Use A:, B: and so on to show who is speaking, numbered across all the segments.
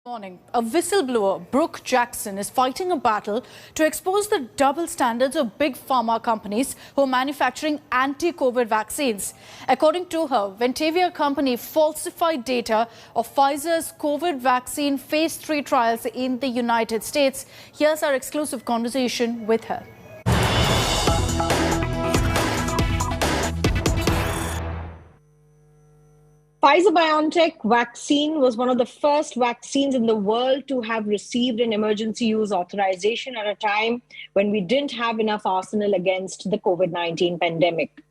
A: Morning. A whistleblower, Brook Jackson, is fighting a battle to expose the double standards of big pharma companies who are manufacturing anti-COVID vaccines. According to her, Ventavia company falsified data of Pfizer's COVID vaccine phase 3 trials in the United States. Here's our exclusive conversation with her.
B: Pfizer-BioNTech vaccine was one of the first vaccines in the world to have received an emergency use authorization at a time when we didn't have enough arsenal against the COVID-19 pandemic.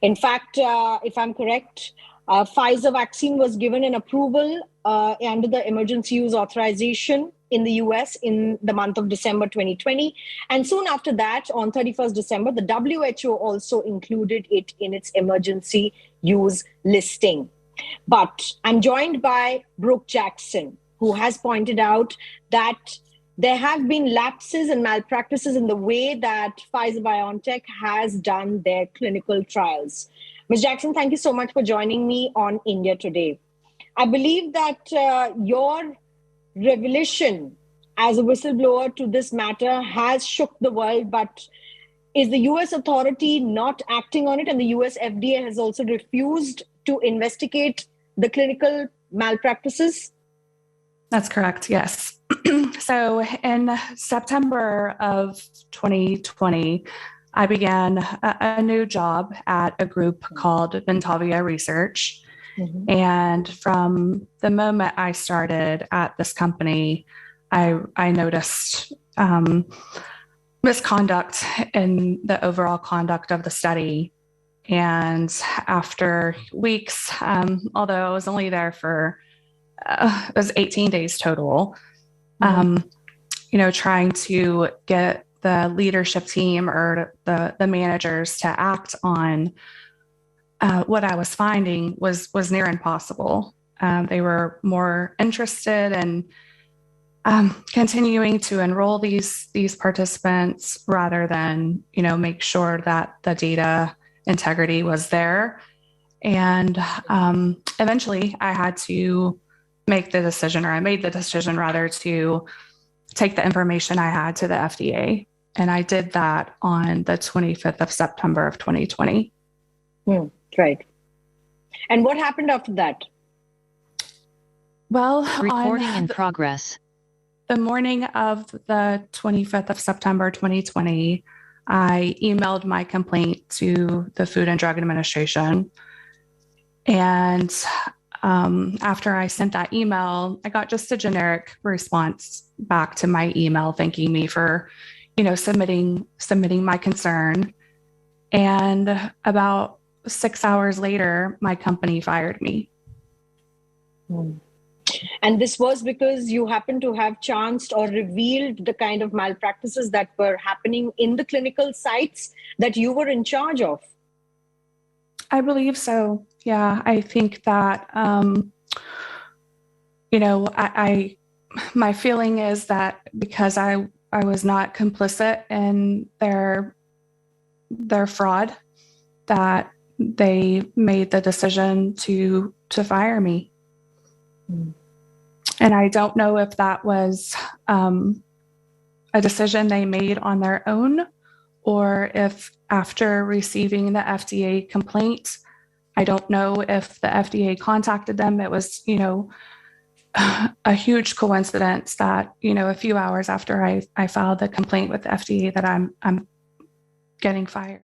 B: In fact, if I'm correct, Pfizer vaccine was given an approval under the emergency use authorization in the US in the month of December 2020. And soon after that, on 31st December, the WHO also included it in its emergency use listing. But I'm joined by Brook Jackson, who has pointed out that there have been lapses and malpractices in the way that Pfizer-BioNTech has done their clinical trials. Ms. Jackson, thank you so much for joining me on India Today. I believe that your revelation as a whistleblower to this matter has shook the world, but is the US authority not acting on it? And the US FDA has also refused to investigate the clinical malpractices?
C: That's correct, yes. So in September of 2020, I began a new job at a group called Ventavia Research. Mm-hmm. And from the moment I started at this company, I noticed misconduct in the overall conduct of the study. And after weeks, although I was only there for, it was 18 days total, trying to get the leadership team or the managers to act on what I was finding was near impossible. They were more interested in continuing to enroll these participants rather than, make sure that the data integrity was there. And eventually I had to make the decision, or I made the decision rather, to take the information I had to the FDA. And I did that on the 25th of September of 2020.
B: Right. And what happened after that?
C: Well,
D: recording in progress.
C: The morning of the 25th of September 2020, I emailed my complaint to the Food and Drug Administration. And after I sent that email, I got just a generic response back to my email, thanking me for, submitting my concern. And about 6 hours later, my company fired me.
B: And this was because you happened to have chanced or revealed the kind of malpractices that were happening in the clinical sites that you were in charge of?
C: I believe so. Yeah, I think that, my feeling is that because I was not complicit in their fraud, that they made the decision to fire me. And I don't know if that was a decision they made on their own, or if after receiving the FDA complaint, I don't know if the FDA contacted them. It was, a huge coincidence that, a few hours after I filed the complaint with the FDA that I'm getting fired.